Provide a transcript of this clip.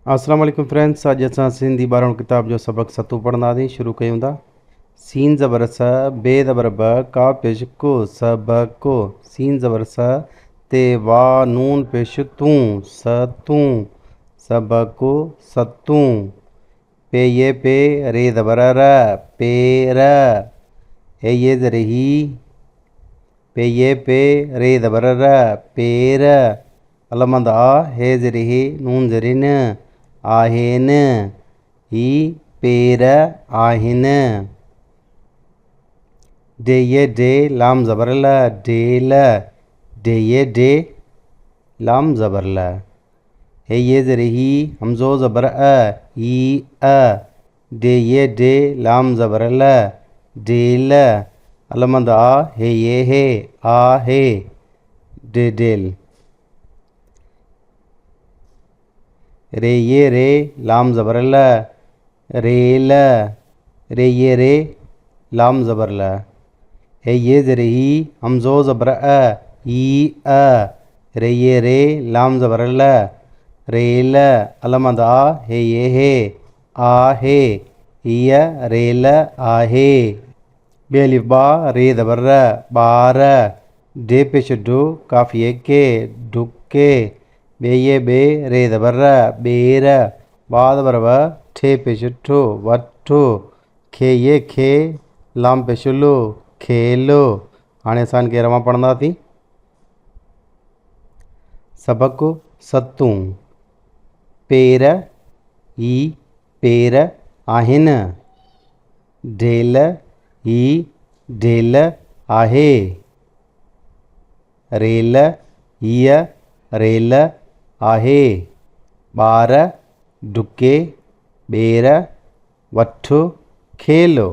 अस्सलाम वालेकुम फ्रेंड्स। अॼु असां सिंधी ॿारहं किताब जो सबक़ सतूं पढ़ंदासीं। शुरू कयूं था। सीन ज़बर स, बे ज़बर ब, काफ पेश को, सबको। सीन ज़बर स, ते वा नून पेश तूं, सतूं, सबको सतूं। पे ये पे, रे ज़बर र, पेर। हे ये ज़र ही, पे ये पे, रे ज़बर र, पेर। अलमंद आ, हे ज़र ही, नून ज़रिन, आहिन, ही पेर आहिन। डे ये डे, लाम ज़बर ल, डेल, डे ये डे, लाम ज़बर ल। हे ये ज़र ही, हमज़ो ज़बर अ, ही अ, डे ये डे, लाम ज़बर ल, डेल। अलमंद आ, हे ये हे, आ हे, डे डेल। रे ये रे, लाम ज़बर ल, रेल, रे ये रे, लाम ज़बर ल। हे ये ज़र ही, हमज़ो ज़बर अ, ही अ, रे ये रे, लाम ज़बर ल, रेल। अलमंद आ, हे ये हे, आ हे, हिय रेल आहे। बेलिफ बा, रे ज़बर र, बार। डे पेश डो, काफ़िए के, ढुके। बे ये बे, रे ज़बर र, बेर। बा ज़बर ब, ठे पेश ठो, वठो। खे ये खे, लाम पेश लो, खेलो। हाणे असां इनखे रवां पढ़ंदासीं। सबक सतूं। पेर, ही पेर आहिन। ढेल, ही ढेल आहे। रेल, हीअ रेल आहे। ॿार, डुके, ॿेर, वठो, खेलो।